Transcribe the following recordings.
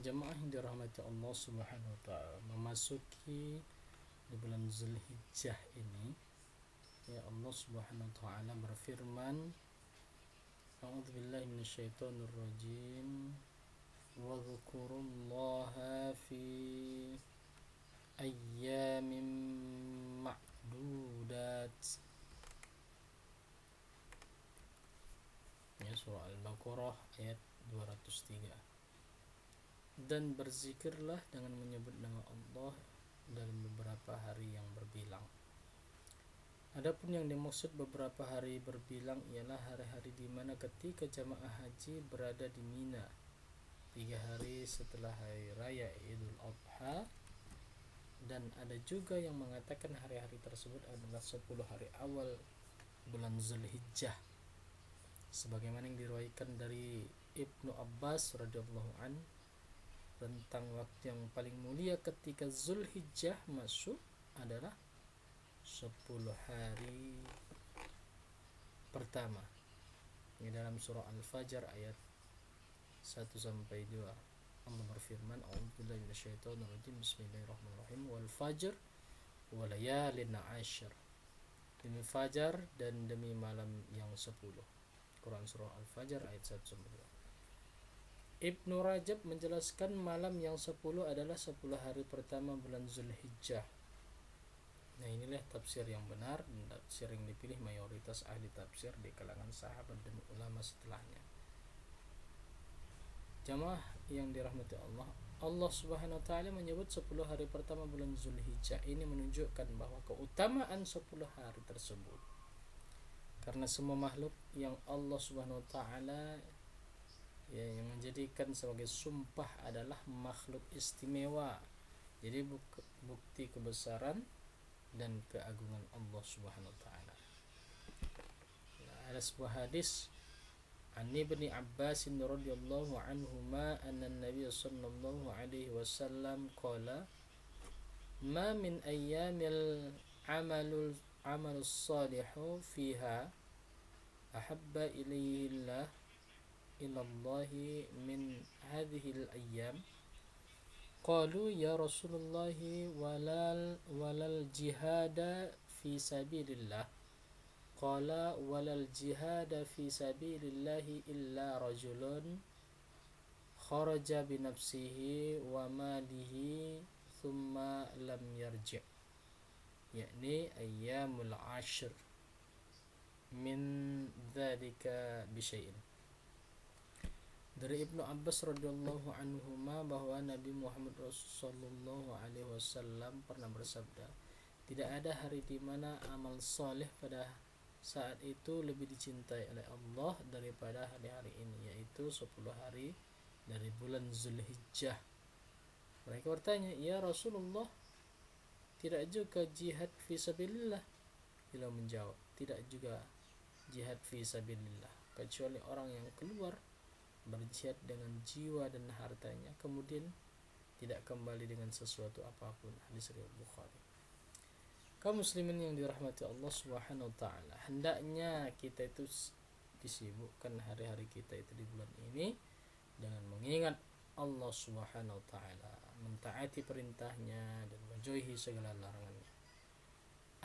Jemaah yang dirahmati Allah Subhanahu wa taala, memasuki di bulan Zulhijjah ini, ya Allah Subhanahu wa taala berfirman, A'udzubillahi minasyaitonir rajim. Wa dzkurullaha fi ayyamin ma'dudat. Ya, surah Al-Baqarah ayat 203. Dan berzikirlah dengan menyebut nama Allah dalam beberapa hari yang berbilang. Adapun yang dimaksud beberapa hari berbilang ialah hari-hari di mana ketika jamaah haji berada di Mina 3 hari setelah hari raya Idul Adha, dan ada juga yang mengatakan hari-hari tersebut adalah 10 hari awal bulan Zulhijjah, sebagaimana yang diriwayatkan dari Ibnu Abbas radhiyallahu an tentang waktu yang paling mulia ketika Zulhijjah masuk adalah 10 hari pertama. Ini dalam surah Al-Fajr ayat 1 sampai 2. Allah berfirman, A'udzubillahi minasyaitonir rajim. Bismillahirrahmanirrahim. Wal fajr wa layalin 'ashr. Demi fajar dan demi malam yang 10. Quran surah Al-Fajr ayat 1 sampai 2. Ibnu Rajab menjelaskan malam yang 10 adalah 10 hari pertama bulan Zulhijjah. Nah, inilah tafsir yang benar dan tafsir yang dipilih mayoritas ahli tafsir di kalangan sahabat dan ulama setelahnya. Jamaah yang dirahmati Allah, Allah Subhanahu wa taala menyebut 10 hari pertama bulan Zulhijjah ini menunjukkan bahwa keutamaan 10 hari tersebut. Karena semua makhluk yang Allah Subhanahu wa taala yang menjadikan sebagai sumpah adalah makhluk istimewa. Jadi bukti kebesaran dan keagungan Allah Subhanahu wa taala. Ada sebuah hadis An Ibni Abbas radhiyallahu anhuma anna an-nabiy sallallahu alaihi wasallam qala ma min ayyamil amalus salihu fiha ahabba ilayhi ilallahi min hadhihi al-ayyam. Qalu ya Rasulullah walal jihada fi sabilillah. Qala walal jihada fi sabilillahi illa rajulun kharaja bi nafsihi wa malihi thumma lam yarji', yakni ayyamul ashr min dzalika bi syai'in. Dari Ibnu Abbas radhiyallahu anhuma bahwa Nabi Muhammad sallallahu alaihi wasallam pernah bersabda, tidak ada hari di mana amal saleh pada saat itu lebih dicintai oleh Allah daripada hari-hari ini, yaitu 10 hari dari bulan Zulhijjah. Mereka bertanya, ya Rasulullah, tidak juga jihad fi sabilillah? Beliau menjawab, tidak juga jihad fi sabilillah, kecuali orang yang keluar berjihad dengan jiwa dan hartanya, kemudian tidak kembali dengan sesuatu apapun. Hadis riwayat Bukhari. Kaum muslimin yang dirahmati Allah Subhanahu wa taala, hendaknya kita itu disibukkan hari-hari kita itu di bulan ini dengan mengingat Allah Subhanahu wa taala, mentaati perintahnya dan menjauhi segala larangannya.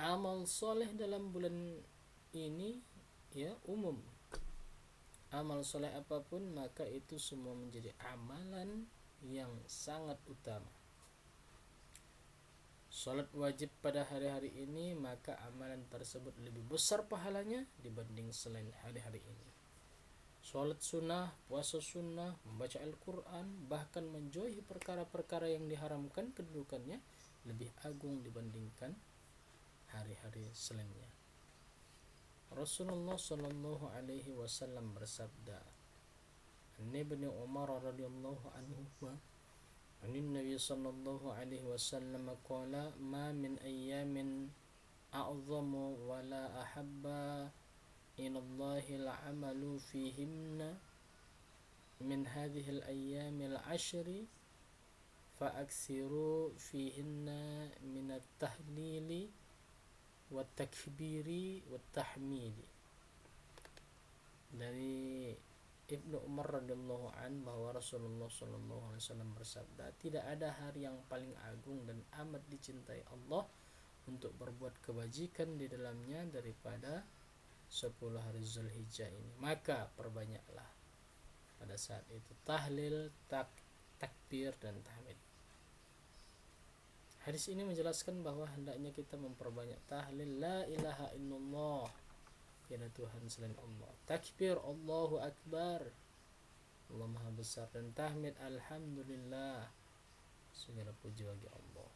Amal soleh dalam bulan ini ya umum. Amal soleh apapun maka itu semua menjadi amalan yang sangat utama. Salat wajib pada hari-hari ini, maka amalan tersebut lebih besar pahalanya dibanding selain hari-hari ini. Salat sunnah, puasa sunnah, membaca Al-Quran, bahkan menjauhi perkara-perkara yang diharamkan, kedudukannya lebih agung dibandingkan hari-hari selainnya. Rasulullah sallallahu alaihi wasallam bersabda, An Ibnu Umar radhiyallahu anhu an Nabi sallallahu alaihi wasallam qala ma min ayyamin a'zamu wa la ahabba ila Allahi al-'amalu fihinna min hadhihi al-ayyam al-'ashri fa aksiru fihinna min at-tahlili wa takbiri wa tahmidi. Dari Ibnu Umar radhiyallahu an bahwa Rasulullah sallallahu alaihi wasallam bersabda, tidak ada hari yang paling agung dan amat dicintai Allah untuk berbuat kebajikan di dalamnya daripada 10 hari Zulhijjah ini. Maka perbanyaklah pada saat itu tahlil, takbir dan tahmid. Hadis ini menjelaskan bahwa hendaknya kita memperbanyak tahlil la ilaha illallah, tiada Tuhan selain Allah, takbir Allahu Akbar, Allah Maha Besar, dan tahmid alhamdulillah, segala puji bagi Allah.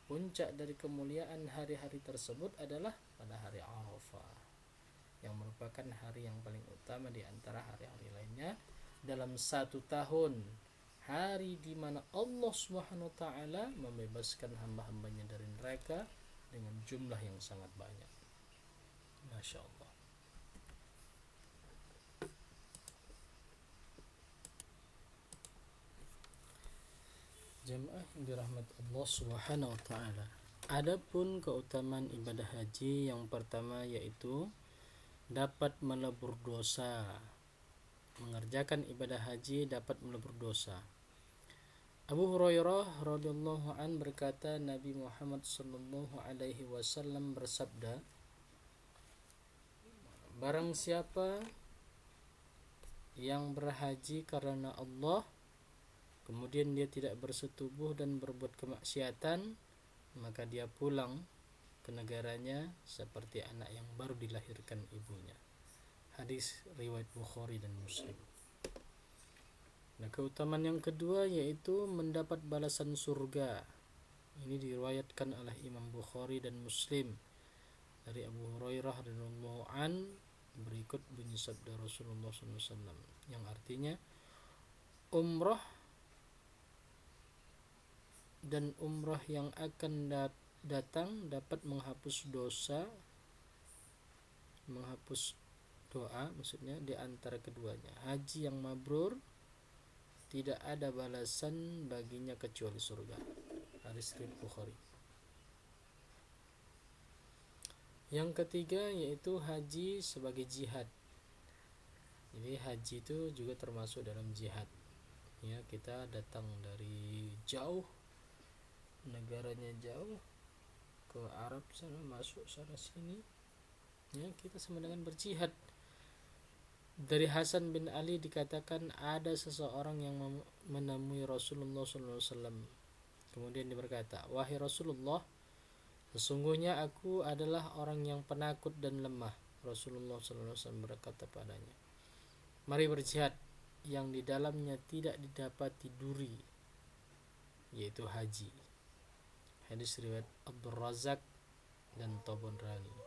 Puncak dari kemuliaan hari-hari tersebut adalah pada hari Arafah, yang merupakan hari yang paling utama di antara hari-hari lainnya dalam satu tahun, hari di mana Allah Subhanahu wa taala membebaskan hamba-hambanya dari neraka dengan jumlah yang sangat banyak. Masya Allah. Jemaah yang dirahmati Allah Subhanahu wa taala. Adapun keutamaan ibadah haji yang pertama yaitu dapat melebur dosa. Mengerjakan ibadah haji dapat melebur dosa. Abu Hurairah radhiyallahu an berkata, Nabi Muhammad sallallahu alaihi wasallam bersabda, barang siapa yang berhaji karena Allah, kemudian dia tidak bersetubuh dan berbuat kemaksiatan, maka dia pulang ke negaranya seperti anak yang baru dilahirkan ibunya. Hadis riwayat Bukhari dan Muslim. Nah, keutamaan yang kedua yaitu mendapat balasan surga. Ini diriwayatkan oleh Imam Bukhari dan Muslim dari Abu Hurairah radhiyallahu an, berikut bunyi sabda Rasulullah SAW yang artinya, umrah dan umrah yang akan datang dapat menghapus dosa, menghapus doa maksudnya di antara keduanya. Haji yang mabrur tidak ada balasan baginya kecuali surga. Hadis riwayat Bukhari. Yang ketiga yaitu haji sebagai jihad. Jadi haji itu juga termasuk dalam jihad. Ya, kita datang dari jauh, negaranya jauh, ke Arab sana, masuk sana sini, ya, kita sama dengan berjihad. Dari Hasan bin Ali dikatakan ada seseorang yang menemui Rasulullah SAW. Kemudian dia berkata, wahai Rasulullah, sesungguhnya aku adalah orang yang penakut dan lemah. Rasulullah SAW berkata padanya, mari berjihad yang di dalamnya tidak didapati duri, yaitu haji. Hadis riwayat Abdul Razak dan Tabarani.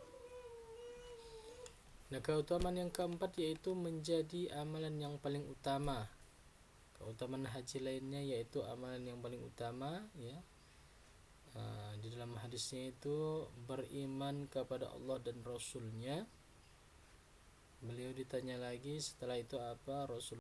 Nah, keutamaan yang keempat yaitu menjadi amalan yang paling utama. Keutamaan haji lainnya yaitu amalan yang paling utama, ya. Di dalam hadisnya itu beriman kepada Allah dan Rasulnya. Beliau ditanya lagi setelah itu apa? Rasul